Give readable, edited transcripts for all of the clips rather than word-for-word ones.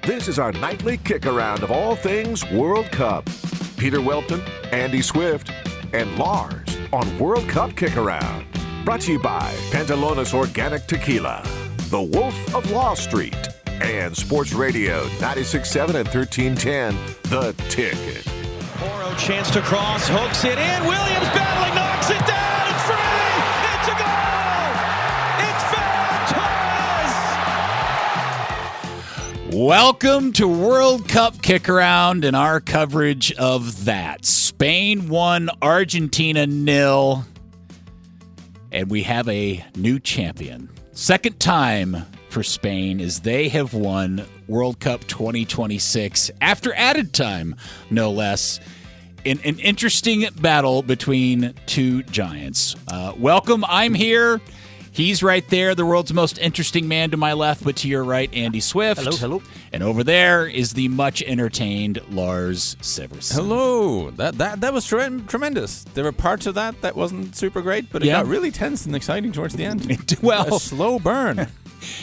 This is our nightly kick-around of all things World Cup. Peter Welton, Andy Swift, and Lars on World Cup Kick-Around. Brought to you by Pantalones Organic Tequila, The Wolf of Wall Street, and Sports Radio 96.7 and 1310, The Ticket. Poro chance to cross, hooks it in. Williams battling, knocks it down. It's free. It's a goal. It's Ferran Torres. Welcome to World Cup Kick-Around and our coverage of that. Spain won, Argentina 0. And we have a new champion. Second time for Spain as they have won World Cup 2026 after added time, no less, in an interesting battle between two giants. Welcome. I'm here. He's right there, the world's most interesting man to my left, but to your right, Andy Swift. Hello. And over there is the much entertained Lars Severson. Hello. That was tremendous. There were parts of that wasn't super great, but it got really tense and exciting towards the end. Well, a slow burn.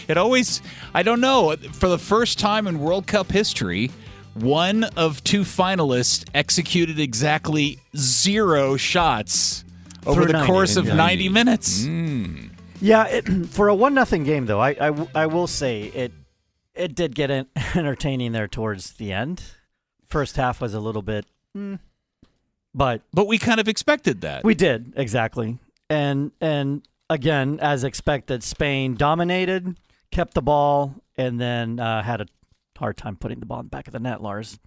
It always, I don't know, for the first time in World Cup history, one of two finalists executed exactly 0 shots over the course of 90 minutes. Yeah, for a 1-0 game, though, I will say it did get entertaining there towards the end. First half was a little bit, but we kind of expected that. We did, exactly. And again, as expected, Spain dominated, kept the ball, and then had a hard time putting the ball in the back of the net, Lars.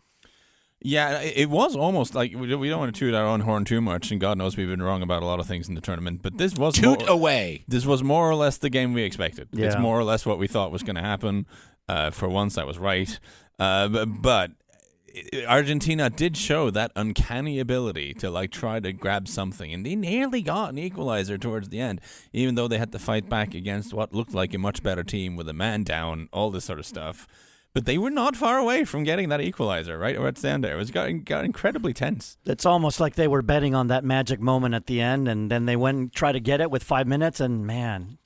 Yeah, it was almost like we don't want to toot our own horn too much, and God knows we've been wrong about a lot of things in the tournament, but this was away. This was more or less the game we expected. Yeah. It's more or less what we thought was going to happen. For once, I was right. But Argentina did show that uncanny ability to try to grab something, and they nearly got an equalizer towards the end, even though they had to fight back against what looked like a much better team with a man down, all this sort of stuff. But they were not far away from getting that equalizer, right? Or at the end there. It got incredibly tense. It's almost like they were betting on that magic moment at the end, and then they went and tried to get it with 5 minutes, and man,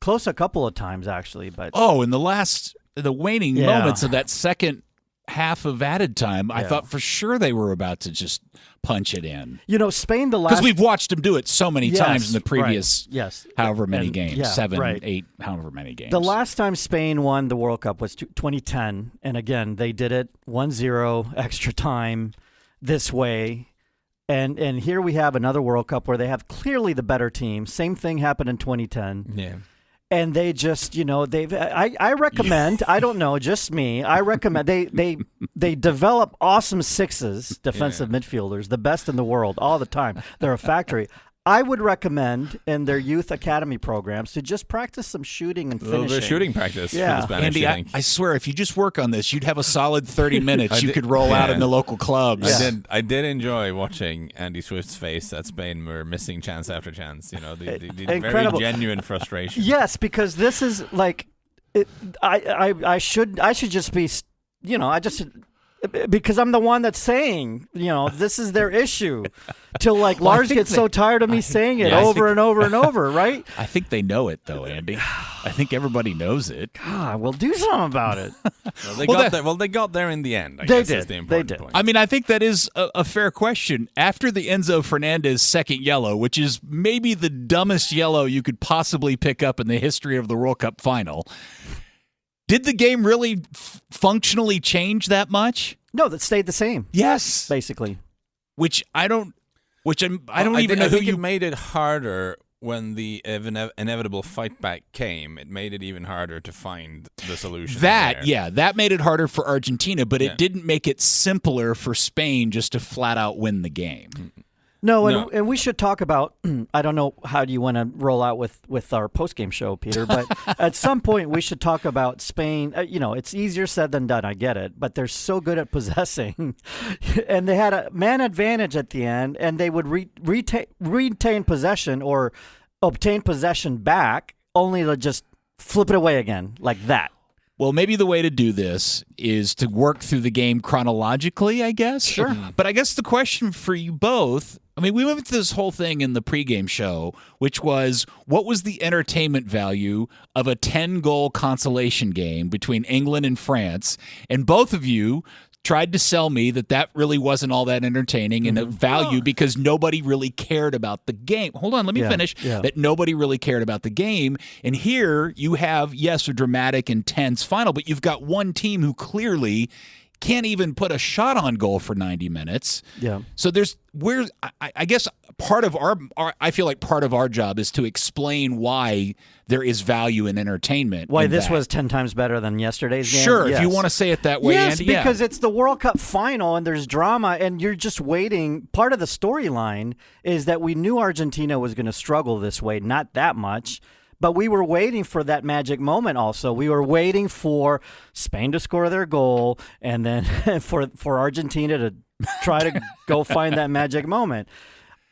close a couple of times actually. But in the waning moments of that second half of added time, I thought for sure they were about to just punch it in. You know, Spain because we've watched them do it so many times in the previous however many games, 7, 8, however many games. The last time Spain won the World Cup was 2010, and again they did it 1-0 extra time this way. And here we have another World Cup where they have clearly the better team. Same thing happened in 2010. Yeah. And they just, I recommend, I don't know, just me, I recommend, they develop awesome sixes, defensive midfielders, the best in the world all the time. They're a factory. I would recommend in their youth academy programs to just practice some shooting and finishing. A little bit of shooting practice for the Spanish, Andy, I swear, if you just work on this, you'd have a solid 30 minutes you could roll out in the local clubs. I did enjoy watching Andy Swift's face that Spain were missing chance after chance. The very genuine frustration. Yes, because this is I should just be, because I'm the one that's saying, this is their issue. Till Lars gets so tired of me saying it over and over and over, right? I think they know it, though, Andy. I think everybody knows it. God, we'll do something about it. They got there in the end. I guess is the important point. I mean, I think that is a fair question. After the Enzo Fernandez second yellow, which is maybe the dumbest yellow you could possibly pick up in the history of the World Cup final, did the game really functionally change that much? No, that stayed the same. Yes, basically. I think it made it harder when the inevitable fight back came. It made it even harder to find the solution. That made it harder for Argentina, but it didn't make it simpler for Spain just to flat out win the game. No, and we should talk about, I don't know how do you want to roll out with our postgame show, Peter, but at some point we should talk about Spain. It's easier said than done, I get it, but they're so good at possessing. And they had a man advantage at the end, and they would retain possession or obtain possession back, only to just flip it away again, like that. Well, maybe the way to do this is to work through the game chronologically, I guess. Sure. But I guess the question for you both I mean, we went through this whole thing in the pregame show, which was what was the entertainment value of a 10-goal consolation game between England and France, and both of you tried to sell me that really wasn't all that entertaining and a value because nobody really cared about the game. Hold on, let me finish. Yeah. That nobody really cared about the game. And here you have, yes, a dramatic, intense final, but you've got one team who clearly can't even put a shot on goal for 90 minutes. Yeah. So I guess part of I feel like part of our job is to explain why there is value in entertainment. Why in this that. was 10 times better than yesterday's game? Sure, Yes. if you want to say it that way, Yes, Andy. because it's the World Cup final and there's drama and you're just waiting. Part of the storyline is that we knew Argentina was going to struggle this way, not that much. But we were waiting for that magic moment also. We were waiting for Spain to score their goal and then for Argentina to try to go find that magic moment.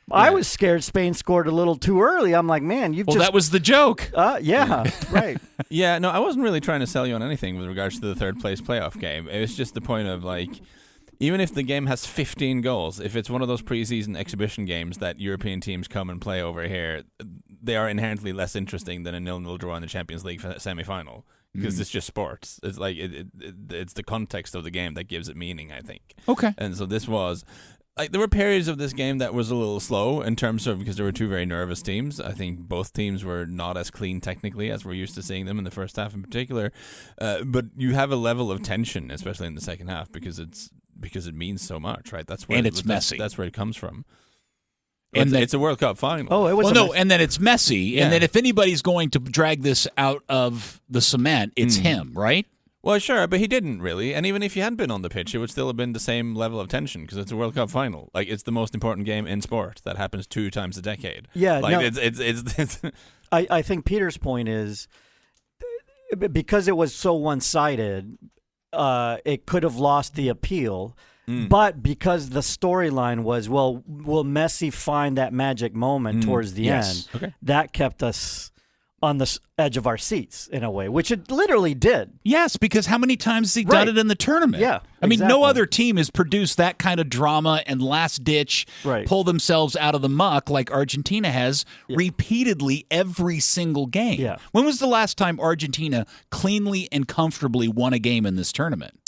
Yeah. I was scared Spain scored a little too early. I'm like, man, that was the joke. Yeah, right. Yeah, no, I wasn't really trying to sell you on anything with regards to the third place playoff game. It was just the point of, like, even if the game has 15 goals, if it's one of those preseason exhibition games that European teams come and play over here, they are inherently less interesting than a 0-0 draw in the Champions League semi-final because it's just sports. It's like it's the context of the game that gives it meaning, I think. Okay. And so this was like there were periods of this game that was a little slow in terms of because there were two very nervous teams. I think both teams were not as clean technically as we're used to seeing them in the first half in particular. But you have a level of tension, especially in the second half, because it means so much, right? That's where it's messy. That's where it comes from. And it's a World Cup final. Oh, it was. And then it's messy. And then if anybody's going to drag this out of the cement, it's him, right? Well, sure, but he didn't really. And even if he hadn't been on the pitch, it would still have been the same level of tension because it's a World Cup final. Like, it's the most important game in sport that happens 2 times a decade. Yeah, like no, it's I think Peter's point is because it was so one-sided, it could have lost the appeal. But because the storyline was, well, will Messi find that magic moment towards the end? Okay. That kept us on the edge of our seats in a way, which it literally did. Yes, because how many times has he done it in the tournament? Yeah, I mean, no exactly. other team has produced that kind of drama and last-ditch pull themselves out of the muck like Argentina has repeatedly every single game. Yeah. When was the last time Argentina cleanly and comfortably won a game in this tournament?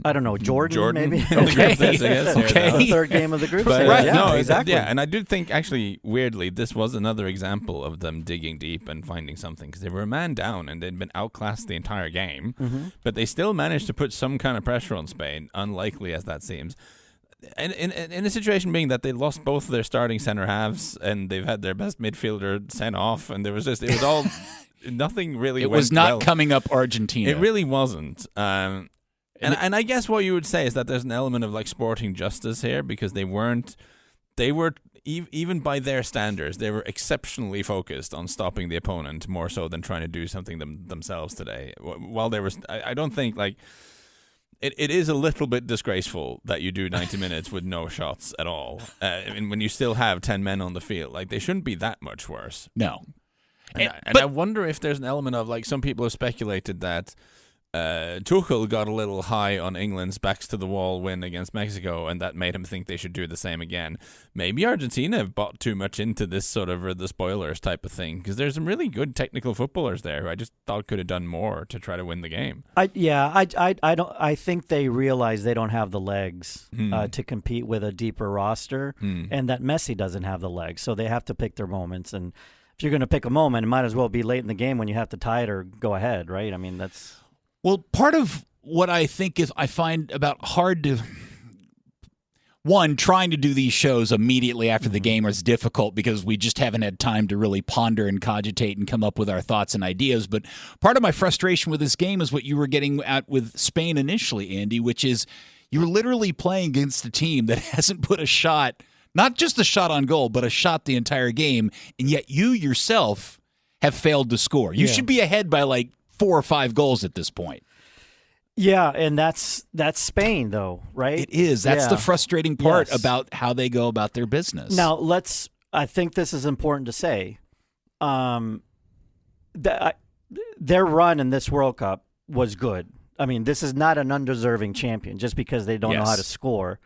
I don't know, Jordan. Maybe. Okay. The third game of the group stage. Right. Yeah, No, exactly. Yeah, and I do think, actually, weirdly, this was another example of them digging deep and finding something because they were a man down and they'd been outclassed the entire game, but they still managed to put some kind of pressure on Spain, unlikely as that seems. And in a situation being that they lost both of their starting center halves and they've had their best midfielder sent off, and it was all nothing really. It went was not well. coming up Argentina. It really wasn't. And I guess what you would say is that there's an element of like sporting justice here because they were even by their standards, they were exceptionally focused on stopping the opponent more so than trying to do something themselves today. While they were, I don't think like it is a little bit disgraceful that you do 90 minutes with no shots at all. And when you still have 10 men on the field, like they shouldn't be that much worse. No. And I wonder if there's an element of like some people have speculated that Tuchel got a little high on England's backs to the wall win against Mexico, and that made him think they should do the same again. Maybe Argentina have bought too much into this sort of the spoilers type of thing because there's some really good technical footballers there who I just thought could have done more to try to win the game. I think they realize they don't have the legs to compete with a deeper roster, and that Messi doesn't have the legs, so they have to pick their moments. And if you're going to pick a moment, it might as well be late in the game when you have to tie it or go ahead, right? I mean, that's. Well, part of what I think is I find about hard to trying to do these shows immediately after the game is difficult because we just haven't had time to really ponder and cogitate and come up with our thoughts and ideas. But part of my frustration with this game is what you were getting at with Spain initially, Andy, which is you're literally playing against a team that hasn't put a shot, not just a shot on goal, but a shot the entire game, and yet you yourself have failed to score. You should be ahead by like 4 or 5 goals at this point. Yeah, and that's Spain, though, right? It is. That's the frustrating part about how they go about their business. Now, I think this is important to say. Their run in this World Cup was good. I mean, this is not an undeserving champion. Just because they don't know how to score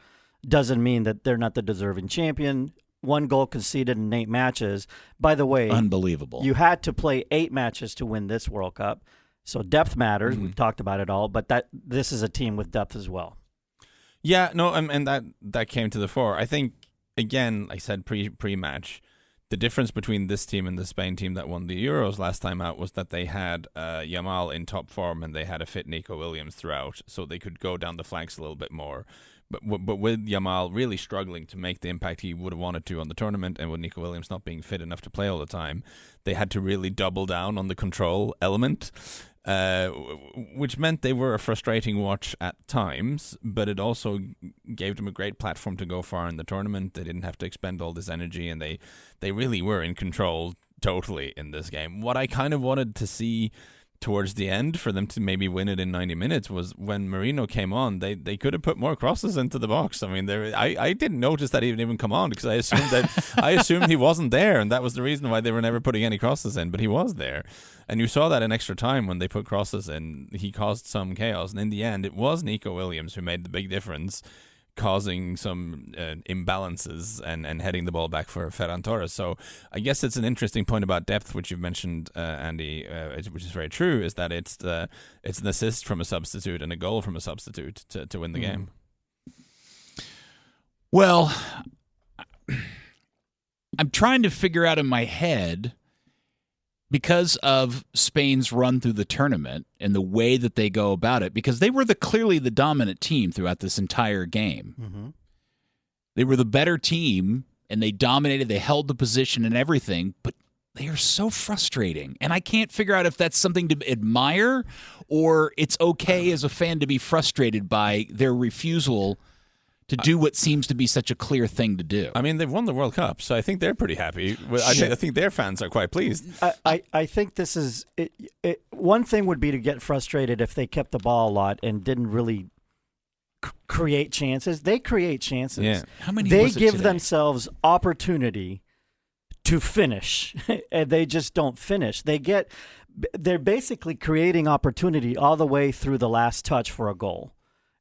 doesn't mean that they're not the deserving champion. one goal conceded in 8 matches. By the way, unbelievable. You had to play 8 matches to win this World Cup. So depth matters. Mm-hmm. We've talked about it all, but this is a team with depth as well. Yeah, no, and that came to the fore. I think, again, I said pre-match, the difference between this team and the Spain team that won the Euros last time out was that they had Yamal in top form and they had a fit Nico Williams throughout, so they could go down the flanks a little bit more. But with Yamal really struggling to make the impact he would have wanted to on the tournament, and with Nico Williams not being fit enough to play all the time, they had to really double down on the control element, which meant they were a frustrating watch at times, but it also gave them a great platform to go far in the tournament. They didn't have to expend all this energy, and they really were in control totally in this game. What I kind of wanted to see towards the end for them to maybe win it in 90 minutes was when Marino came on, they could have put more crosses into the box. I mean, I didn't notice that he didn't even come on because I assumed he wasn't there, and that was the reason why they were never putting any crosses in, but he was there. And you saw that in extra time when they put crosses in, he caused some chaos, and in the end it was Nico Williams who made the big difference, causing some imbalances and heading the ball back for Ferran Torres. So I guess it's an interesting point about depth, which you've mentioned, Andy, which is very true, is that it's an assist from a substitute and a goal from a substitute to win the game. Well, I'm trying to figure out in my head, because of Spain's run through the tournament and the way that they go about it, because they were clearly the dominant team throughout this entire game. Mm-hmm. They were the better team, and they dominated, they held the position and everything, but they are so frustrating. And I can't figure out if that's something to admire or it's okay as a fan to be frustrated by their refusal to do what seems to be such a clear thing to do. I mean, they've won the World Cup, so I think they're pretty happy. I think their fans are quite pleased. I think this is one thing would be to get frustrated if they kept the ball a lot and didn't really create chances. They create chances. Yeah. How many they was it give today? themselves opportunity to finish, and they just don't finish. They're basically creating opportunity all the way through the last touch for a goal.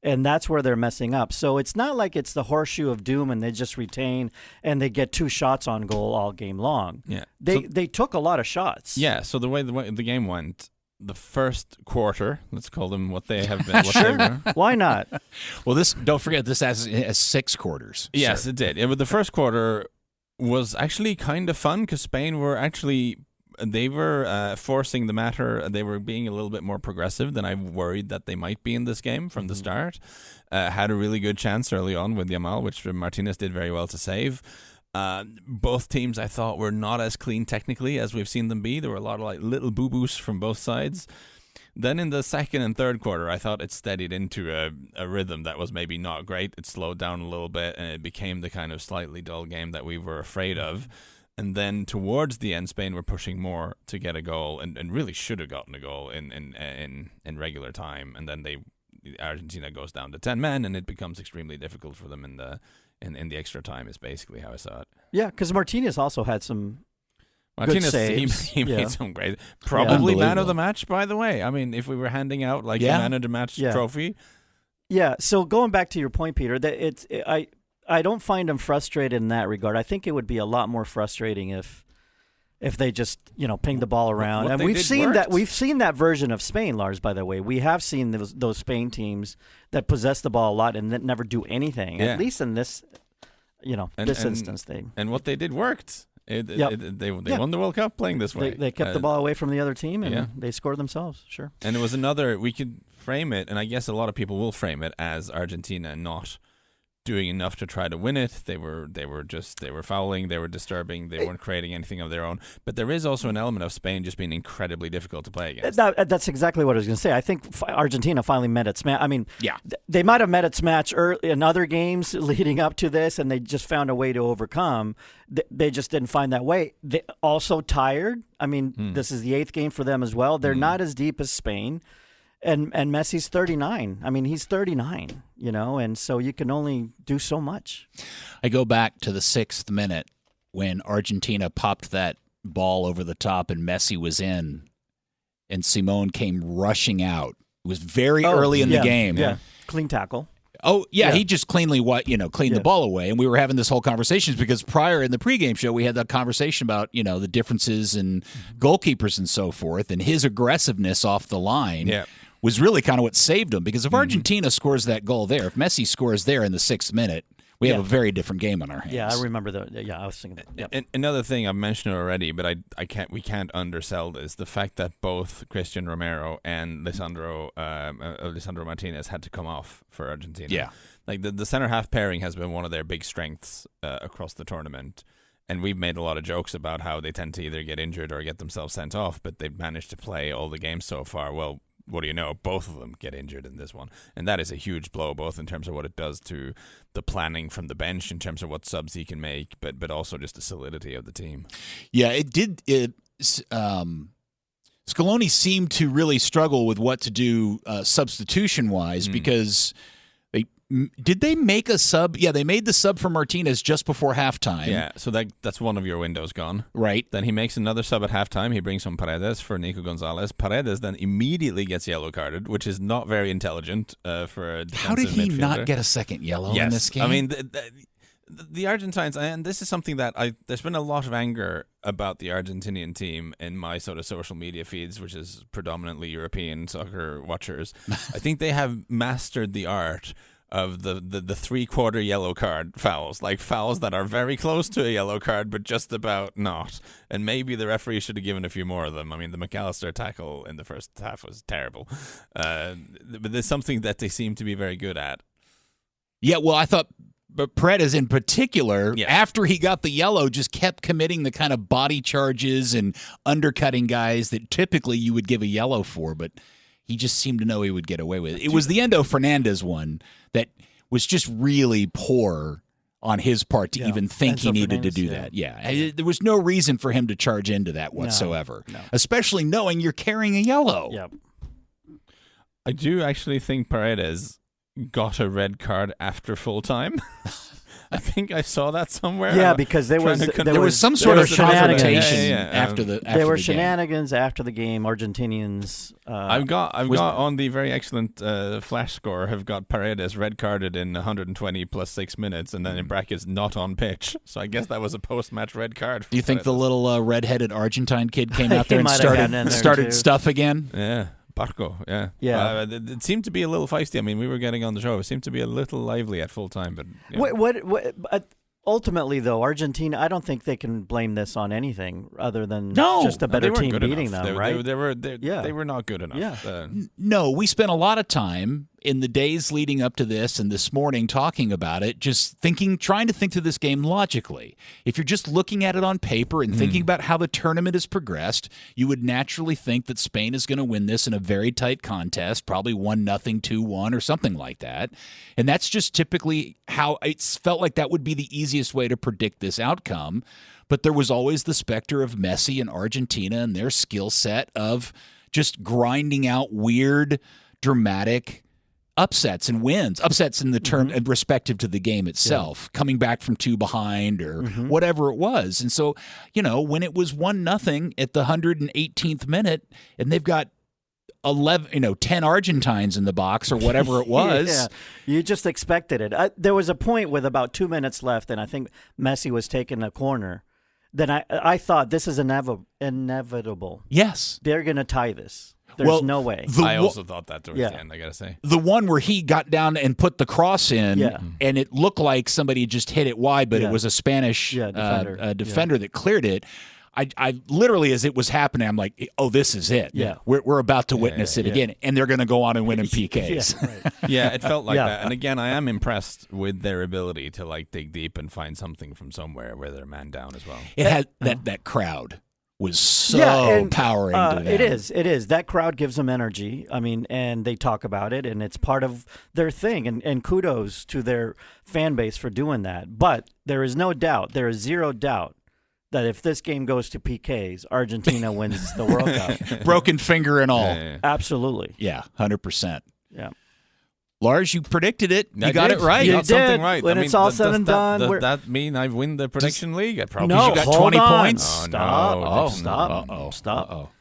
And that's where they're messing up. So it's not like it's the horseshoe of doom and they just retain and they get 2 shots on goal all game long. Yeah. They took a lot of shots. Yeah, so the way the game went, the first quarter, let's call them what they have been. What they were. Why not? Well, don't forget, this has 6 quarters. Yes, sir. it did. But the first quarter was actually kind of fun because Spain were they were forcing the matter. They were being a little bit more progressive than I worried that they might be in this game from the start. Had a really good chance early on with Yamal, which Martinez did very well to save. Both teams, I thought, were not as clean technically as we've seen them be. There were a lot of little boo-boos from both sides. Then in the second and third quarter, I thought it steadied into a rhythm that was maybe not great. It slowed down a little bit, and it became the kind of slightly dull game that we were afraid of. And then towards the end, Spain were pushing more to get a goal, and really should have gotten a goal in regular time. And then Argentina goes down to 10 men, and it becomes extremely difficult for them in the extra time. Is basically how I saw it. Yeah, because Martinez also had some Martinez, good saves. He made some great. Probably man of the match, by the way. I mean, if we were handing out a man of the match trophy. Yeah. So going back to your point, Peter, that I don't find them frustrated in that regard. I think it would be a lot more frustrating if they just ping the ball around. And we've seen that version of Spain, Lars. By the way, we have seen those Spain teams that possess the ball a lot and that never do anything. Yeah. At least in this, instance, and what they did worked. They won the World Cup playing this way. They kept the ball away from the other team and they scored themselves. Sure. And it was we could frame it, and I guess a lot of people will frame it as Argentina not doing enough to try to win it. They were fouling, they were disturbing, they weren't creating anything of their own. But there is also an element of Spain just being incredibly difficult to play against. That's exactly what I was going to say. I think Argentina finally met its match. I mean, they might have met its match early in other games leading up to this, and they just found a way to overcome. They just didn't find that way. They also tired. I mean, this is the 8th game for them as well. They're not as deep as Spain. And Messi's 39. I mean, he's 39, and so you can only do so much. I go back to the 6th minute when Argentina popped that ball over the top and Messi was in, and Simone came rushing out. It was very early in the game. Yeah, clean tackle. Oh, yeah, he just cleaned the ball away. And we were having this whole conversation because prior in the pregame show, we had that conversation about, the differences in goalkeepers and so forth, and his aggressiveness off the line was really kind of what saved him. Because if Argentina scores that goal there, if Messi scores there in the 6th minute, we have a very different game on our hands. Yeah, I remember that. Yeah, I was thinking that. Yep. And another thing I've mentioned already, but we can't undersell this: the fact that both Christian Romero and Lisandro Martinez had to come off for Argentina. Yeah, like the center half pairing has been one of their big strengths across the tournament, and we've made a lot of jokes about how they tend to either get injured or get themselves sent off, but they've managed to play all the games so far. Well, what do you know? Both of them get injured in this one. And that is a huge blow, both in terms of what it does to the planning from the bench, in terms of what subs he can make, but also just the solidity of the team. Yeah, it did. Scaloni seemed to really struggle with what to do substitution-wise because did they make a sub? Yeah, they made the sub for Martinez just before halftime. Yeah, so that's one of your windows gone. Right. Then he makes another sub at halftime. He brings on Paredes for Nico Gonzalez. Paredes then immediately gets yellow carded, which is not very intelligent for a defensive How did he midfielder. not get a second yellow in this game? I mean, the Argentines, and this is something that there's been a lot of anger about the Argentinian team in my sort of social media feeds, which is predominantly European soccer watchers. I think they have mastered the art of the 3/4 yellow card fouls, like fouls that are very close to a yellow card but just about not. And maybe the referee should have given a few more of them. I mean, the McAllister tackle in the first half was terrible. But there's something that they seem to be very good at. Yeah, well, I thought Paredes in particular, after he got the yellow, just kept committing the kind of body charges and undercutting guys that typically you would give a yellow for, but he just seemed to know he would get away with it. It was the Endo Fernandez one that was just really poor on his part to even think he needed to do that. Yeah. There was no reason for him to charge into that whatsoever, especially knowing you're carrying a yellow. Yep. I do actually think Paredes got a red card after full time. I think I saw that somewhere. Yeah, because there was some sort of confrontation after the there were game. Shenanigans after the game. Argentinians. I've got on the very excellent flash score. Have got Paredes red carded in 120 plus 6 minutes, and then in brackets not on pitch. So I guess that was a post match red card. Do you think the little redheaded Argentine kid came out there and started stuff again? Yeah. Barco, yeah. It seemed to be a little feisty. I mean, we were getting on the show. It seemed to be a little lively at full time. But what ultimately, though, Argentina, I don't think they can blame this on anything other than just a better team beating them, right? They were not good enough. Yeah. No, we spent a lot of time in the days leading up to this and this morning talking about it, just trying to think through this game logically. If you're just looking at it on paper and thinking about how the tournament has progressed, you would naturally think that Spain is going to win this in a very tight contest, probably 1-0, 2-1, or something like that. And that's just typically how it's felt like that would be the easiest way to predict this outcome. But there was always the specter of Messi and Argentina and their skill set of just grinding out weird, dramatic upsets and wins, upsets in the term respective to the game itself, coming back from 2 behind or whatever it was. And so, when it was 1-0 at the 118th minute and they've got 10 Argentines in the box or whatever it was. You just expected it. There was a point with about 2 minutes left, and I think Messi was taking a corner. Then I thought this is inevitable. Yes. They're going to tie this. There's no way. I also thought that towards the end, I got to say. The one where he got down and put the cross in, and it looked like somebody just hit it wide, but it was a Spanish defender that cleared it. I literally, as it was happening, I'm like, oh, this is it. Yeah. We're about to witness it again, and they're going to go on and win in PKs. Yeah, it felt like that. And again, I am impressed with their ability to dig deep and find something from somewhere where they're man down as well. It had that crowd was so powering to them. It is. That crowd gives them energy. I mean, and they talk about it, and it's part of their thing. And kudos to their fan base for doing that. But there is no doubt, there is zero doubt, that if this game goes to PKs, Argentina wins the World Cup. Broken finger and all. Yeah. Absolutely. Yeah, 100%. Yeah. Lars, you predicted it. You got it right. You got something right. When it's all said and done. Does that mean I win the prediction league? I probably No, you got hold 20 on. points. Stop. Stop.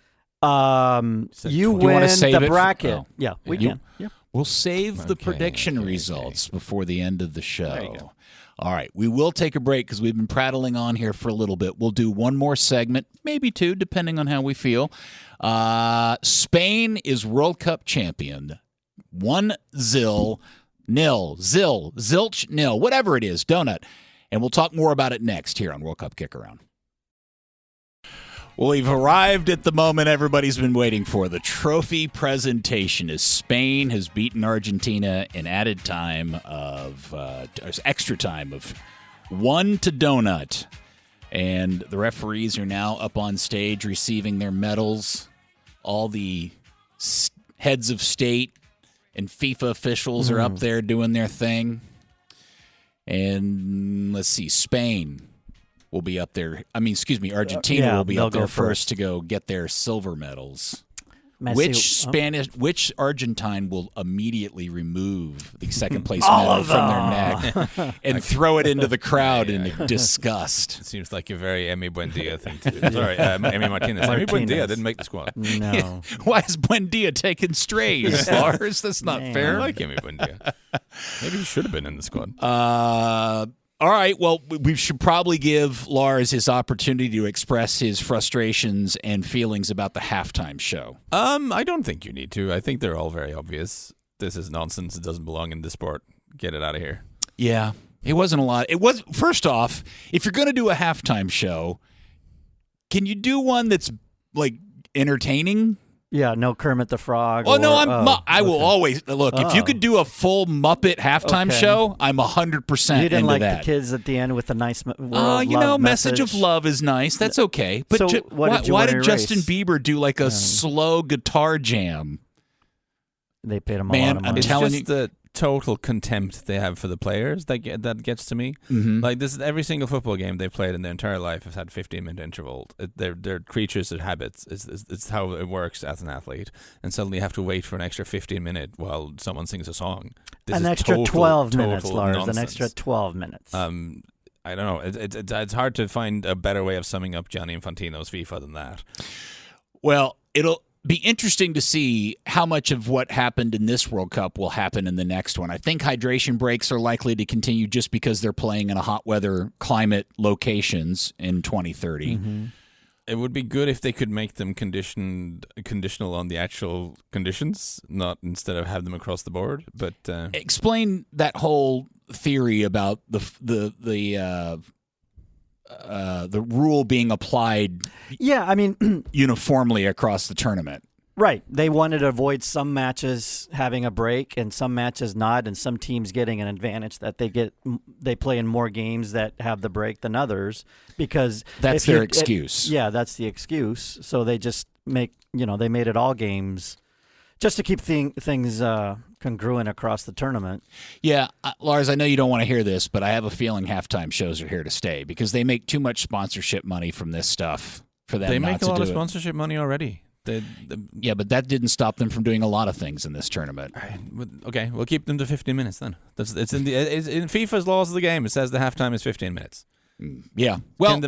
You win wanna save the it? bracket. Oh. Yeah, we You- can. Yeah. We'll save the prediction results before the end of the show. There you go. All right, we will take a break because we've been prattling on here for a little bit. We'll do one more segment, maybe two, depending on how we feel. Spain is World Cup champion. 1-0, zilch, nil, whatever it is, donut. And we'll talk more about it next here on World Cup Kick-Around. Well, we've arrived at the moment everybody's been waiting for. The trophy presentation as Spain has beaten Argentina in extra time of 1-0. And the referees are now up on stage receiving their medals. All the heads of state and FIFA officials are up there doing their thing. And let's see, Spain will be up there. Argentina will be up there first to go get their silver medals. Which Argentine will immediately remove the second place medal from their neck and throw it into the crowd in disgust? It seems like a very Emi Buendia thing to do. Sorry, Emi Martinez. Emi Buendia didn't make the squad. No. Yeah. Why is Buendia taking strays, Lars? That's not fair. I like Emi Buendia. Maybe he should have been in the squad. All right, well, we should probably give Lars his opportunity to express his frustrations and feelings about the halftime show. I don't think you need to. I think they're all very obvious. This is nonsense. It doesn't belong in this sport. Get it out of here. Yeah, it wasn't a lot. It was, first off, if you're going to do a halftime show, can you do one that's, like, entertaining? Yeah, no Kermit the Frog. Oh, no, I will always look. If you could do a full Muppet halftime show, I'm 100% into that. You didn't like the kids at the end with the nice message of love is nice. That's okay. But so why did Justin Bieber do like a slow guitar jam? They paid him a lot of money. It's just the total contempt they have for the players that gets to me. Mm-hmm. Like this, every single football game they've played in their entire life has had 15-minute interval. They're creatures of habits. It's how it works as an athlete. And suddenly you have to wait for an extra 15 minute while someone sings a song. An extra 12 minutes, Lars. Nonsense. An extra 12 minutes. I don't know. It's hard to find a better way of summing up Gianni Infantino's FIFA than that. Well, it'll be interesting to see how much of what happened in this World Cup will happen in the next one. I think hydration breaks are likely to continue just because they're playing in a hot weather climate locations in 2030. Mm-hmm. It would be good if they could make them conditional on the actual conditions, not instead of have them across the board. But explain that whole theory about the rule being applied uniformly across the tournament. Right. They wanted to avoid some matches having a break and some matches not, and some teams getting an advantage that they play in more games that have the break than others because that's their excuse. That's the excuse. So they just they made it all games just to keep things congruent across the tournament. Yeah, Lars, I know you don't want to hear this, but I have a feeling halftime shows are here to stay because they make too much sponsorship money from this stuff for them. They not make to a lot do of it. sponsorship money already. Yeah, but that didn't stop them from doing a lot of things in this tournament. Okay, we'll keep them to 15 minutes then. It's in FIFA's laws of the game. It says the halftime is 15 minutes. Yeah, well,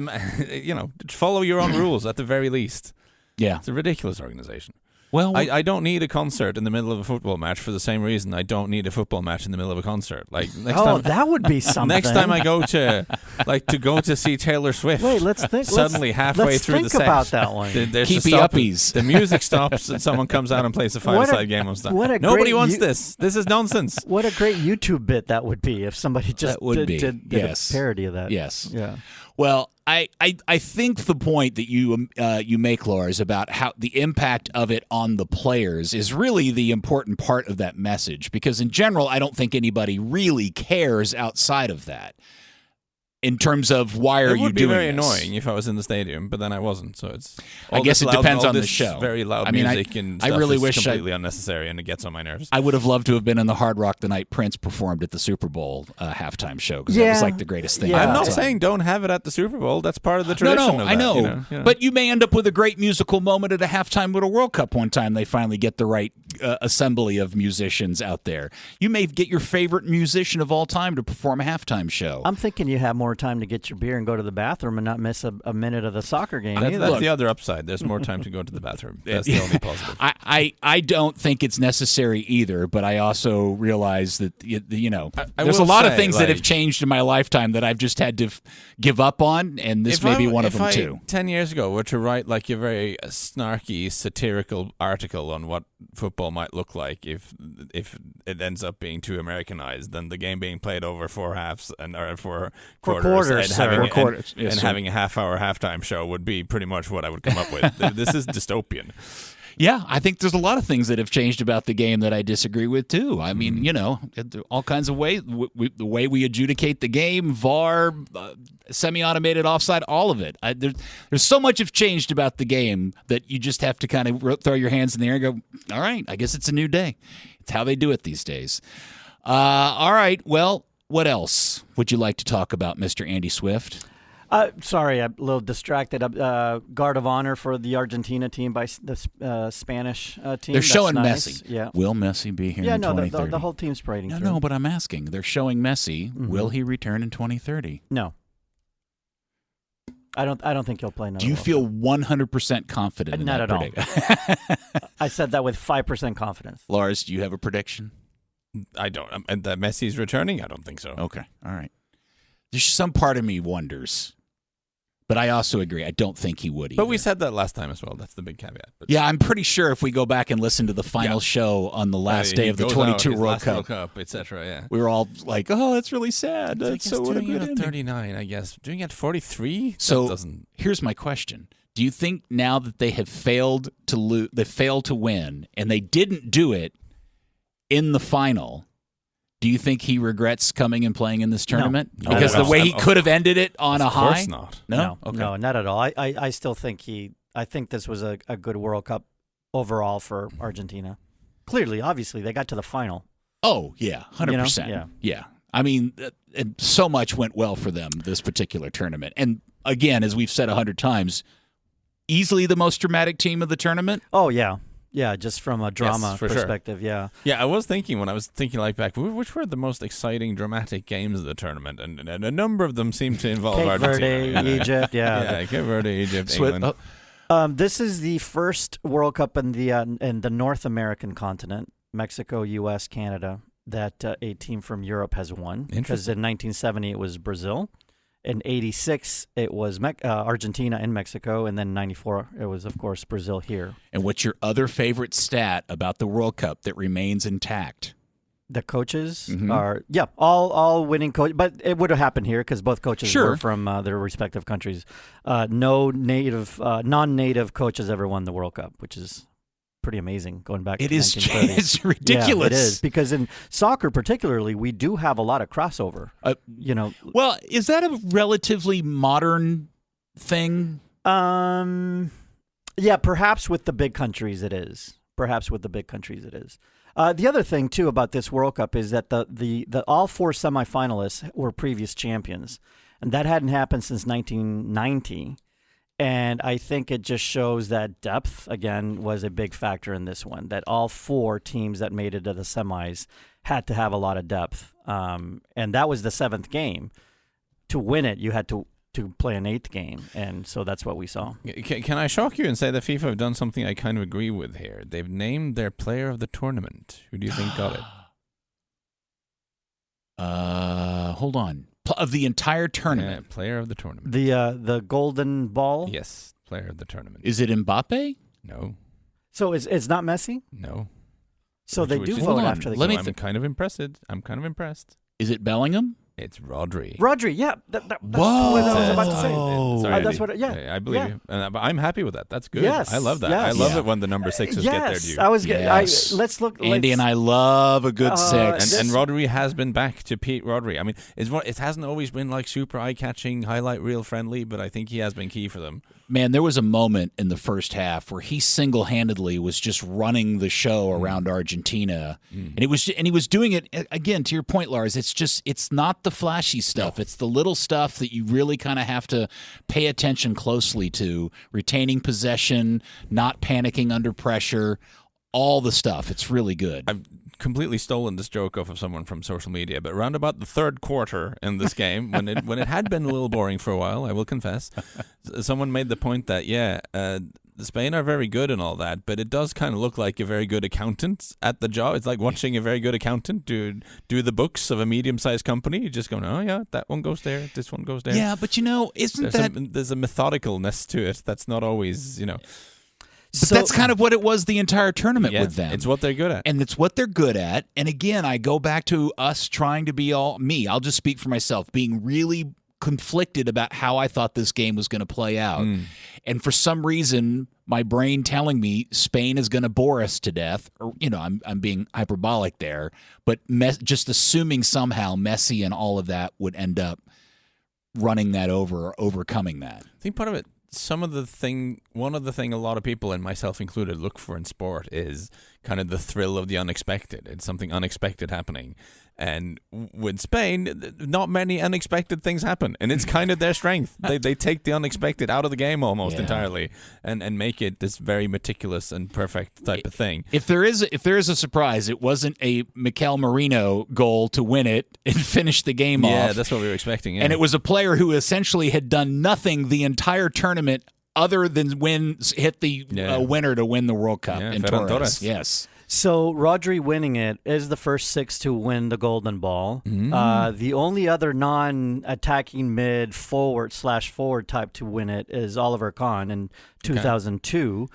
follow your own rules at the very least. Yeah, it's a ridiculous organization. Well, I don't need a concert in the middle of a football match for the same reason I don't need a football match in the middle of a concert. Like next time, that would be something. Next time I go to see Taylor Swift. Wait, let's think. Suddenly, halfway through the set, about that one. There's Keepy uppies. The music stops and someone comes out and plays a five-side game on stage. Nobody wants this. This is nonsense. What a great YouTube bit that would be if somebody just did a parody of that. Yes. Yeah. Well, I think the point that you make, Lars, about how the impact of it on the players is really the important part of that message because in general, I don't think anybody really cares outside of that. In terms of why are you doing this? It would be very annoying if I was in the stadium, but then I wasn't. So it's. I guess it depends on the show. Very loud music and stuff I really is wish completely unnecessary and it gets on my nerves. I would have loved to have been in the Hard Rock the night Prince performed at the Super Bowl halftime show because that was like the greatest thing. I'm not saying don't have it at the Super Bowl. That's part of the tradition. I know. But you may end up with a great musical moment at a halftime with a World Cup one time. They finally get the right assembly of musicians out there. You may get your favorite musician of all time to perform a halftime show. I'm thinking you have more time to get your beer and go to the bathroom and not miss a minute of the soccer game. That's the other upside. There's more time to go to the bathroom. That's the only positive. I don't think it's necessary either, but I also realize that I there's a will lot of say, things that have changed in my lifetime that I've just had to give up on, and this may be one of them too. 10 years ago were to write like a very snarky, satirical article on what football might look like if it ends up being too Americanized, then the game being played over 4 halves or 4 quarters, and having a half-hour halftime show would be pretty much what I would come up with. This is dystopian. Yeah, I think there's a lot of things that have changed about the game that I disagree with, too. I mean, all kinds of ways. The way we adjudicate the game, VAR, semi-automated offside, all of it. There's so much have changed about the game that you just have to kind of throw your hands in the air and go, all right, I guess it's a new day. It's how they do it these days. All right, well, what else would you like to talk about, Mr. Andy Swift? Sorry, I'm a little distracted. Guard of honor for the Argentina team by the Spanish team. They're That's showing nice. Messi. Yeah. Will Messi be here in 2030? the whole team's parading through. No, but I'm asking. They're showing Messi. Mm-hmm. Will he return in 2030? No. I don't think he'll play another. Do you feel 100% confident in Not that at all. I said that with 5% confidence. Lars, do you have a prediction? I don't. And that Messi's returning? I don't think so. Okay. All right. There's some part of me wonders. But I also agree. I don't think he would either. But we said that last time as well. That's the big caveat. But yeah, I'm pretty sure if we go back and listen to the final show on the last day of the 22 World Cup, etc. Yeah, we were all like, "Oh, that's really sad." That's so doing it at 39, I guess. Doing it at 43. So here's my question: do you think now that they have failed to win, and they didn't do it in the final? Do you think he regrets coming and playing in this tournament? No. Because the way he could have ended it on a high? Of course not. No? Okay. No, not at all. I still think I think this was a good World Cup overall for Argentina. Clearly, obviously, they got to the final. Oh, yeah, 100%. Yeah. I mean, so much went well for them this particular tournament. And again, as we've said 100 times, easily the most dramatic team of the tournament. Oh, yeah. Yeah, just from a drama perspective, sure. Yeah, I was thinking when I was thinking like back, which were the most exciting, dramatic games of the tournament, and a number of them seemed to involve Argentina. Verde, Egypt, yeah. Cape Verde, Egypt, England. This is the first World Cup in the North American continent, Mexico, U.S., Canada, that a team from Europe has won. Because in 1970 it was Brazil. In 86, it was Argentina and Mexico, and then 94, it was, of course, Brazil here. And what's your other favorite stat about the World Cup that remains intact? The coaches are, all winning coaches, but it would have happened here because both coaches were from their respective countries. No non-native coaches ever won the World Cup, which is pretty amazing going back to 1930. It's ridiculous. Yeah, it is, because in soccer particularly, we do have a lot of crossover. Well, is that a relatively modern thing? Yeah, perhaps with the big countries it is. The other thing too about this World Cup is that the all 4 semifinalists were previous champions, and that hadn't happened since 1990. And I think it just shows that depth, again, was a big factor in this one, that all 4 teams that made it to the semis had to have a lot of depth. And that was the 7th game. To win it, you had to play an 8th game. And so that's what we saw. Can I shock you and say that FIFA have done something I kind of agree with here? They've named their player of the tournament. Who do you think got it? Hold on. Of the entire tournament. Player of the tournament. The golden ball? Yes, player of the tournament. Is it Mbappe? No. So it's not Messi? No. So they do vote after the game. I'm kind of impressed. Is it Bellingham? It's Rodri. Yeah. That's Whoa. what I was about to say. Sorry, that's what. Yeah, I believe you. But I'm happy with that. That's good. Yes, I love that. yes. I love it when the number 6s get their due. Let's look. Andy and I love a good 6. And Rodri has been back to Pete Rodri. I mean, it hasn't always been like super eye-catching, highlight reel friendly, but I think he has been key for them. Man, there was a moment in the first half where he single-handedly was just running the show around Argentina, and he was doing it again. To your point, Lars, it's not the flashy stuff; it's the little stuff that you really kind of have to pay attention closely to. Retaining possession, not panicking under pressure. all the stuff. It's really good. I've completely stolen this joke off of someone from social media, but around about the third quarter in this game, when it had been a little boring for a while, I will confess, someone made the point that Spain are very good and all that, but it does kind of look like a very good accountant at the job. It's like watching a very good accountant do the books of a medium-sized company. You just go, oh yeah, that one goes there, this one goes there. Yeah, but there's a methodicalness to it that's not always, But that's kind of what it was the entire tournament with them. It's what they're good at. And it's what they're good at. And again, I go back to us trying to be I'll just speak for myself, being really conflicted about how I thought this game was going to play out. And for some reason, my brain telling me Spain is going to bore us to death. Or, I'm being hyperbolic there. But just assuming somehow Messi and all of that would end up running that over or overcoming that. I think part of it, one of the thing a lot of people, and myself included, look for in sport is kind of the thrill of the unexpected. It's something unexpected happening. And with Spain, not many unexpected things happen, and it's kind of their strength. They take the unexpected out of the game almost entirely, and make it this very meticulous and perfect type of thing. If there is a surprise, it wasn't a Mikel Merino goal to win it and finish the game off. Yeah, that's what we were expecting. Yeah. And it was a player who essentially had done nothing the entire tournament other than hit the winner to win the World Cup in Torres. Yes. So Rodri winning it is the first 6 to win the Golden Ball. The only other non-attacking mid/forward type to win it is Oliver Kahn in 2002.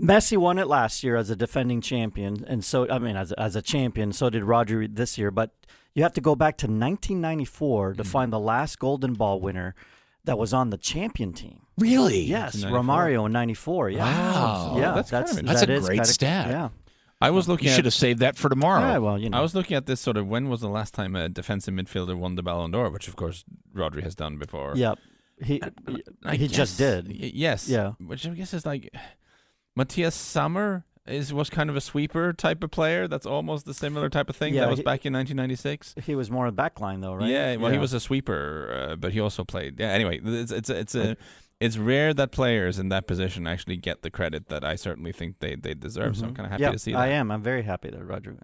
Messi won it last year as a defending champion, and as a champion. So did Rodri this year. But you have to go back to 1994 to find the last Golden Ball winner that was on the champion team. Really? Yes, Romario in '94. Yeah. Wow. Yeah, that's a great stat. Yeah. I was looking. You should have saved that for tomorrow. Yeah, well, I was looking at this sort of when was the last time a defensive midfielder won the Ballon d'Or, which of course Rodri has done before. Yep. He just did. Yes. Yeah. Which I guess is like Matthias Sammer was kind of a sweeper type of player. That's almost the similar type of thing. Yeah, that was back in 1996. He was more a backline though, right? Yeah. Well, he was a sweeper, but he also played. Yeah. Anyway, it's rare that players in that position actually get the credit that I certainly think they deserve. So I'm kind of happy to see that. I am. I'm very happy that Rodri.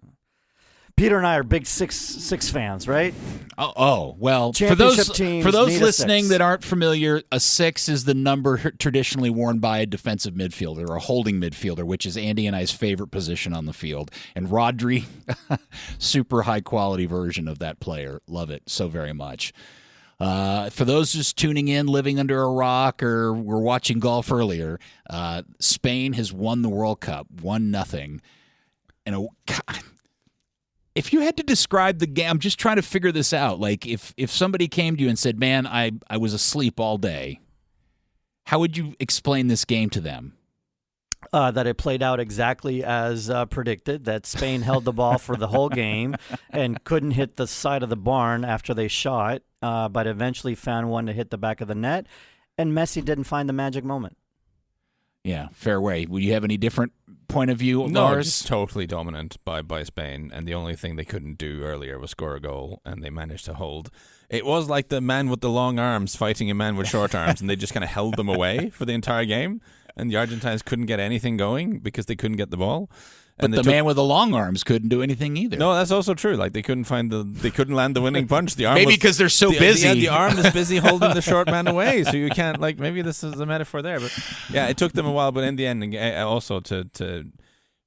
Peter and I are big six fans, right? Well, for Championship those teams listening need a 6. that aren't familiar, a 6 is the number traditionally worn by a defensive midfielder or a holding midfielder, which is Andy and I's favorite position on the field. And Rodri, super high quality version of that player. Love it so very much. For those just tuning in, living under a rock, or were watching golf earlier, Spain has won the World Cup, 1-0. And if you had to describe the game, I'm just trying to figure this out. Like if somebody came to you and said, "Man, I was asleep all day," how would you explain this game to them? That it played out exactly as predicted, that Spain held the ball for the whole game and couldn't hit the side of the barn after they shot, but eventually found one to hit the back of the net, and Messi didn't find the magic moment. Yeah, fair way. Would you have any different point of view, No, Lars? just totally dominant by Spain, and the only thing they couldn't do earlier was score a goal, and they managed to hold. It was like the man with the long arms fighting a man with short arms, and they just kind of held them away for the entire game. And the Argentines couldn't get anything going because they couldn't get the ball. But the man with the long arms couldn't do anything either. No, that's also true. Like they couldn't land the winning punch. The arm maybe because they're so busy. The arm is busy holding the short man away, so you can't. Like maybe this is a metaphor there, but yeah, it took them a while. But in the end, also to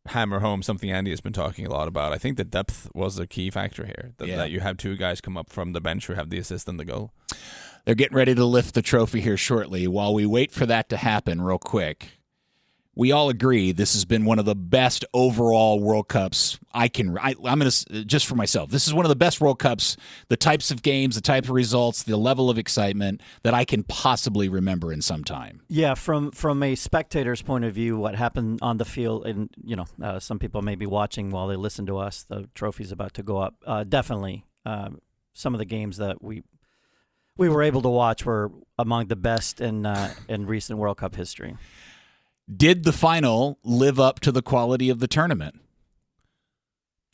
hammer home something Andy has been talking a lot about. I think the depth was a key factor here. That you have 2 guys come up from the bench who have the assist and the goal. They're getting ready to lift the trophy here shortly. While we wait for that to happen real quick, we all agree this has been one of the best overall World Cups I'm going to, just for myself, this is one of the best World Cups, the types of games, the type of results, the level of excitement that I can possibly remember in some time. Yeah, from a spectator's point of view, what happened on the field, and some people may be watching while they listen to us, the trophy's about to go up. Definitely, some of the games that we were able to watch were among the best in recent World Cup history. Did the final live up to the quality of the tournament?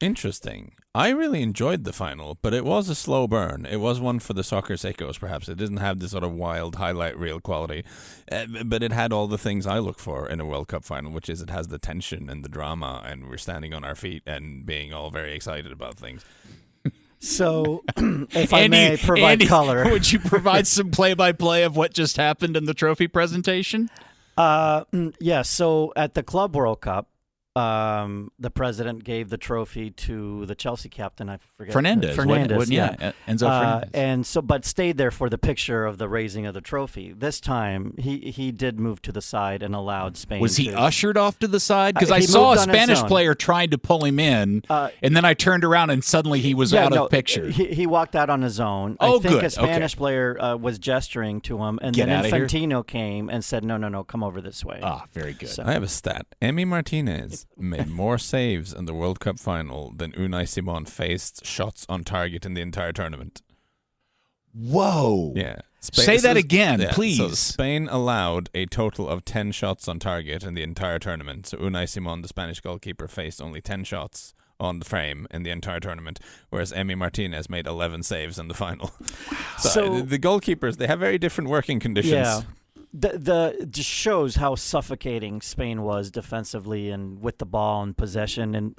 Interesting. I really enjoyed the final, but it was a slow burn. It was one for the soccer sickos, perhaps. It didn't have this sort of wild highlight reel quality, but it had all the things I look for in a World Cup final, which is it has the tension and the drama, and we're standing on our feet and being all very excited about things. So, if I may provide color. Would you provide some play-by-play of what just happened in the trophy presentation? Yeah, so at the Club World Cup, the president gave the trophy to the Chelsea captain. I forget Fernandez, yeah, Enzo Fernandez. And so, but stayed there for the picture of the raising of the trophy. This time, he did move to the side and allowed Spain. Was he ushered off to the side? Because I he saw a moved on his Spanish own. player trying to pull him in, and then I turned around and suddenly he was out of picture. He walked out on his own. Oh, I think good. a Spanish player was gesturing to him, and Get then outta here. Infantino came and said, "No, come over this way." Ah, very good. So- I have a stat. Emi Martinez made more saves in the World Cup final than Unai Simon faced shots on target in the entire tournament. Whoa. Yeah. Say that again, please. So Spain allowed a total of 10 shots on target in the entire tournament. So Unai Simon, the Spanish goalkeeper, faced only 10 shots on the frame in the entire tournament, whereas Emi Martinez made 11 saves in the final. So the goalkeepers, they have very different working conditions. Yeah. The just shows how suffocating Spain was defensively and with the ball and possession, and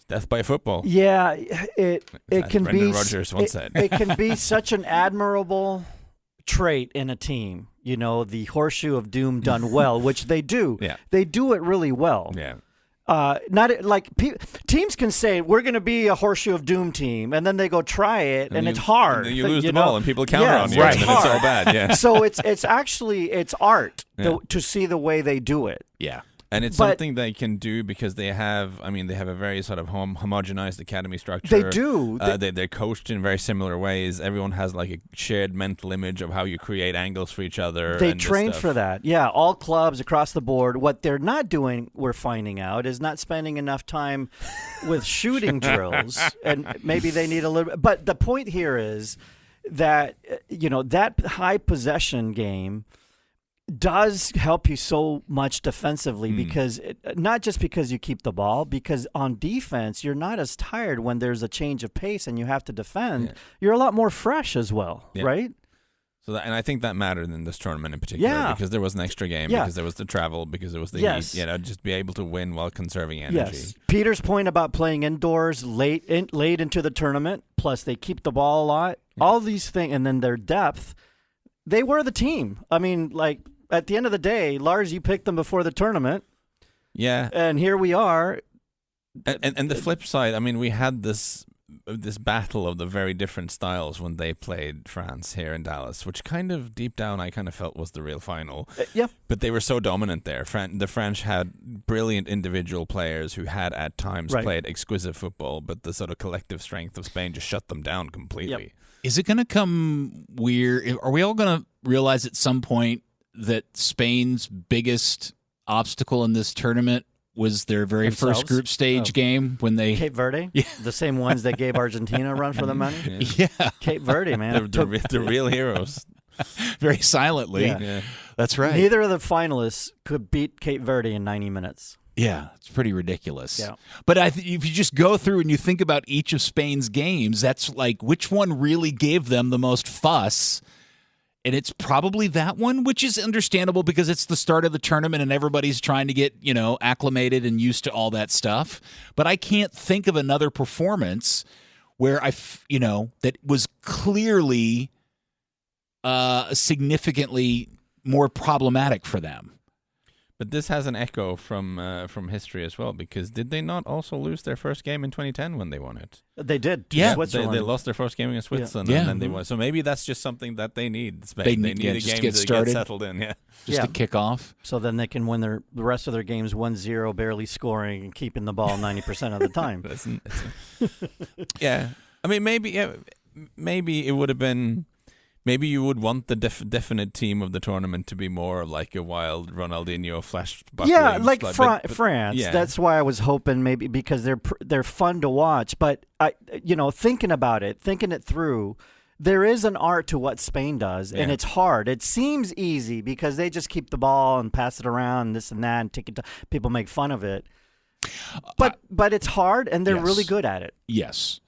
Death by football. yeah, it As can Brendan be Rodgers once said. it can be such an admirable trait in a team. The horseshoe of doom done well, which they do. Yeah. They do it really well. Yeah. Not like teams can say we're going to be a horseshoe of doom team, and then they go try it, and it's hard. And then you lose the ball, and people counter on you, right. and then it's all bad. Yeah. So it's art Yeah. to see the way they do it. Yeah. And it's But- something they can do because they have a very sort of homogenized academy structure. They do. They're coached in very similar ways. Everyone has like a shared mental image of how you create angles for each other. They and this train stuff. for that. Yeah, all clubs across the board. What they're not doing, we're finding out, is not spending enough time with shooting drills. And maybe they need a little bit. But the point here is that, that high possession game does help you so much defensively because not just because you keep the ball, because on defense you're not as tired when there's a change of pace and you have to defend. Yeah. You're a lot more fresh as well, Yeah. right? So and I think that mattered in this tournament in particular Yeah. because there was an extra game, Yeah. because there was the travel, because there was the Yes. heat. Just be able to win while conserving energy. Yes. Peter's point about playing indoors late into the tournament, plus they keep the ball a lot, all these things, and then their depth, they were the team. I mean, like, at the end of the day, Lars, you picked them before the tournament, Yeah. and here we are. And the flip side, I mean, we had this battle of the very different styles when they played France here in Dallas, which kind of deep down I kind of felt was the real final. Yeah. But they were so dominant there. The French had brilliant individual players who had at times Right. played exquisite football, but the sort of collective strength of Spain just shut them down completely. Yep. Is it going to come weird? Are we all going to realize at some point that Spain's biggest obstacle in this tournament was their very Themselves? first group stage Oh. game when they... Cape Verde, the same ones that gave Argentina a run for the money. Yeah, Cape Verde, man. They're real heroes. very silently. Yeah. Yeah. That's right. Neither of the finalists could beat Cape Verde in 90 minutes. Yeah, it's pretty ridiculous. Yeah. But if you just go through and you think about each of Spain's games, that's like which one really gave them the most fuss. And it's probably that one, which is understandable because it's the start of the tournament and everybody's trying to get, acclimated and used to all that stuff. But I can't think of another performance where that was clearly significantly more problematic for them. But this has an echo from history as well, because did they not also lose their first game in 2010 when they won it? They did. Yeah. Switzerland. They lost their first game against Switzerland, Yeah. and then they won. So maybe that's just something that they need. Spain. They They need- need yeah, a just game to get to started. get settled in. Yeah. Just Yeah. to kick off. So then they can win the rest of their games 1-0, barely scoring and keeping the ball 90% of the time. Yeah. I mean, maybe it would have been. Maybe you would want the definite team of the tournament to be more like a wild Ronaldinho flashback. Yeah, like but France. yeah. That's why I was hoping maybe because they're fun to watch. But thinking about it, thinking it through, there is an art to what Spain does, and Yeah. it's hard. It seems easy because they just keep the ball and pass it around, and this and that, and people make fun of it. But it's hard, and they're Yes. really good at it. Yes,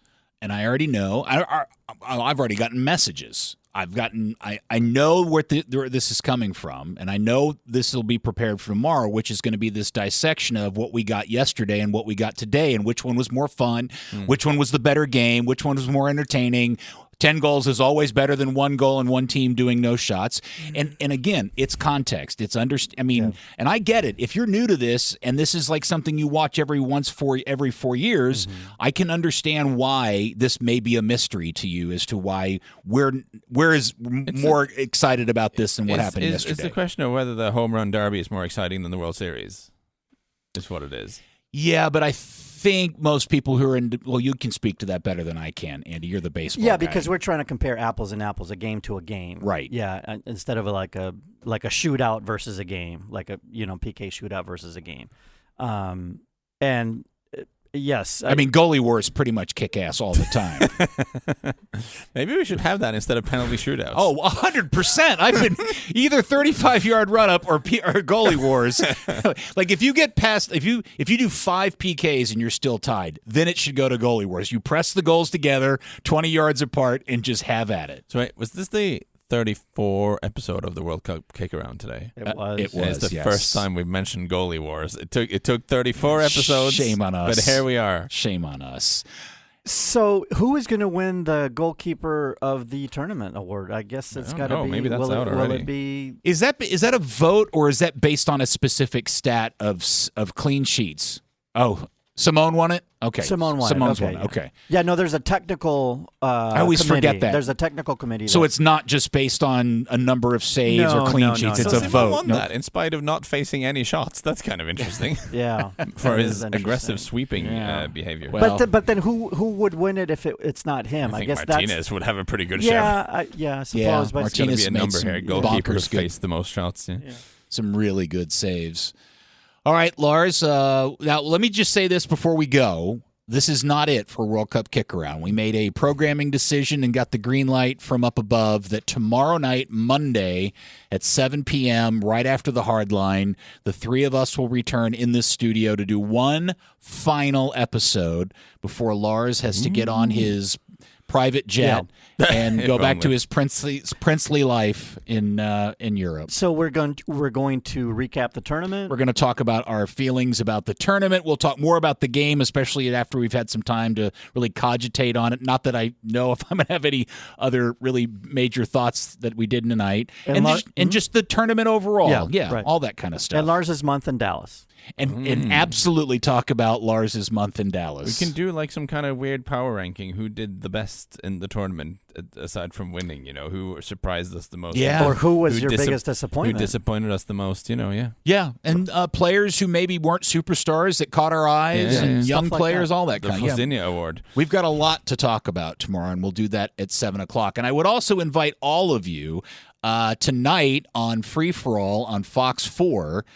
and I already know. I've already gotten messages. I know where this is coming from, and I know this will be prepared for tomorrow, which is going to be this dissection of what we got yesterday and what we got today, and which one was more fun, which one was the better game, which one was more entertaining. 10 goals is always better than 1 goal and one team doing no shots. And again, it's context. It's and I get it. If you're new to this and this is like something you watch every 4 years, I can understand why this may be a mystery to you as to why we're more excited about this than what happened yesterday. It's the question of whether the home run derby is more exciting than the World Series. Is what it is. Yeah, but I think most people who are you can speak to that better than I can, Andy. You're the baseball guy. Because we're trying to compare apples and apples, a game to a game. Right. Yeah, instead of like a shootout versus a game, like a PK shootout versus a game. And yes, I mean goalie wars pretty much kick ass all the time. Maybe we should have that instead of penalty shootouts. Oh, 100%. I've been either 35-yard run-up or goalie wars. Like if you get past, if you do 5 PKs and you're still tied, then it should go to goalie wars. You press the goals together 20 yards apart and just have at it. So wait, was this the 34 episode of the World Cup Kick-Around today? It was. It was. It's the first time we've mentioned goalie wars. It took 34 episodes. Shame on us. But here we are. Shame on us. So, who is going to win the goalkeeper of the tournament award? I guess it's got to be. Maybe that's out Will already. it be? Is that a vote or is that based on a specific stat of clean sheets? Oh, Simone won it? Okay. Simone's won okay, it. yeah. Okay. Yeah, no, there's a technical I always committee. forget that. There's a technical committee. So it's not just based on a number of saves or clean sheets. It's So a Simone vote. won No. that in spite of not facing any shots. That's kind of interesting. Yeah. For That his is interesting. aggressive sweeping Yeah. behavior. Well- But then who would win it if it's not him? I think guess Martinez would have a pretty good Yeah, shot. I suppose. Yeah, But There's got to Martinez be a made number some here. Goalkeeper bonkers good- faced the most shots. Yeah. Some really good saves. All right, Lars. Now, let me just say this before we go. This is not it for World Cup Kick-Around. We made a programming decision and got the green light from up above that tomorrow night, Monday, at 7 p.m., right after the hard line, the three of us will return in this studio to do one final episode before Lars has to get on his private jet and go back to his princely life in Europe. So we're going to recap the tournament. We're going to talk about our feelings about the tournament. We'll talk more about the game, especially after we've had some time to really cogitate on it. Not that I know if I'm going to have any other really major thoughts that we did tonight. And just the tournament overall. Yeah, right. all that kind of stuff. And Lars's month in Dallas. And absolutely talk about Lars's month in Dallas. We can do like some kind of weird power ranking. Who did the best in the tournament aside from winning? Who surprised us the most? Yeah. Or who was your biggest disappointment? Who disappointed us the most? Yeah. Yeah, and players who maybe weren't superstars that caught our eyes, and young Stuff like players, that. all that The kind of Fosinia Award. We've got a lot to talk about tomorrow, and we'll do that at 7 o'clock. And I would also invite all of you tonight on Free For All on Fox 4.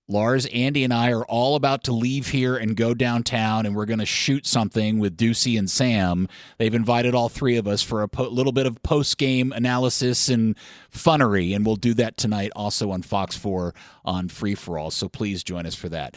Lars, Andy, and I are all about to leave here and go downtown, and we're going to shoot something with Ducey and Sam. They've invited all three of us for a little bit of post-game analysis and funnery, and we'll do that tonight also on Fox 4 on Free For All, so please join us for that.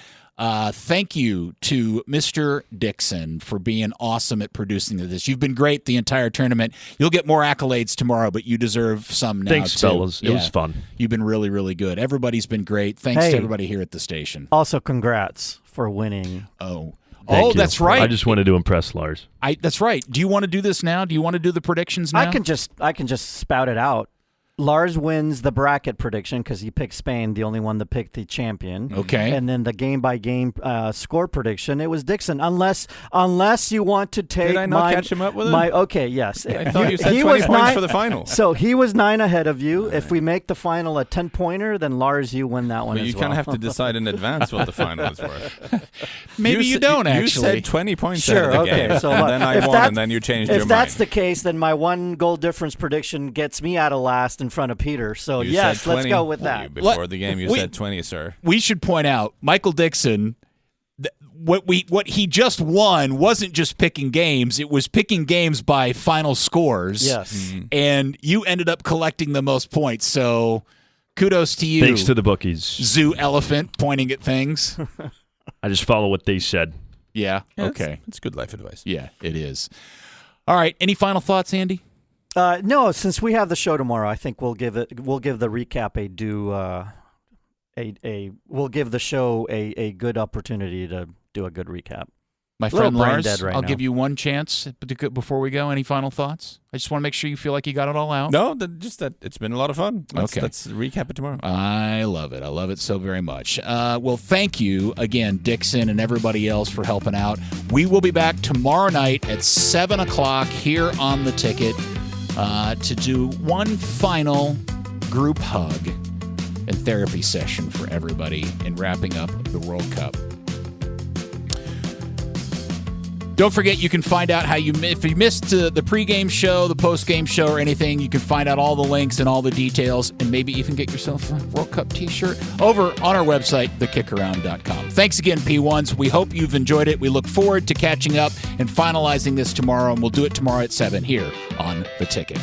Thank you to Mr. Dixon for being awesome at producing this. You've been great the entire tournament. You'll get more accolades tomorrow, but you deserve some now, Thanks, too. fellas. It was fun. You've been really, really good. Everybody's been great. Thanks to everybody here at the station. Also, congrats for winning. Oh, Thank you. That's right. I just wanted to impress Lars. That's right. Do you want to do this now? Do you want to do the predictions now? I can just spout it out. Lars wins the bracket prediction because he picked Spain, the only one that picked the champion. Okay. And then the game-by-game score prediction, it was Dixon. Unless you want to take Did I not catch him up with him? Okay, yes. I thought you said He 20 was points 9 for the final. So he was 9 ahead of you. If we make the final a 10-pointer, then Lars, you win that one But as you well. kind of have to decide in advance what the final is worth. Maybe you don't, You actually. said 20 points Sure, out of the okay. game, So and then I if won, that- and then you changed your If mind. that's the case, then my 1 goal difference prediction gets me out of last in front of Peter. So You yes, said 20. let's go with that. Before the game, you said 20, sir. We should point out, Michael Dixon, what he just won wasn't just picking games. It was picking games by final scores. Yes. And you ended up collecting the most points. So kudos to you. Thanks to the bookies. Zoo elephant pointing at things. I just follow what they said. Yeah. Yeah, Okay. It's good life advice. Yeah, it is. All right. Any final thoughts, Andy? No, since we have the show tomorrow, I think we'll give the recap we'll give the show a good opportunity to do a good recap. My Little friend brain Lars, dead right I'll now. give you one chance before we go. Any final thoughts? I just want to make sure you feel like you got it all out. No, just that it's been a lot of fun. Okay. Let's recap it tomorrow. I love it. I love it so very much. Well, thank you again, Dixon and everybody else for helping out. We will be back tomorrow night at 7 o'clock here on The Ticket to do one final group hug and therapy session for everybody in wrapping up the World Cup. Don't forget, you can find out if you missed the pregame show, the postgame show, or anything, you can find out all the links and all the details, and maybe even get yourself a World Cup t-shirt over on our website, thekickaround.com. Thanks again, P1s. We hope you've enjoyed it. We look forward to catching up and finalizing this tomorrow, and we'll do it tomorrow at 7 here on The Ticket.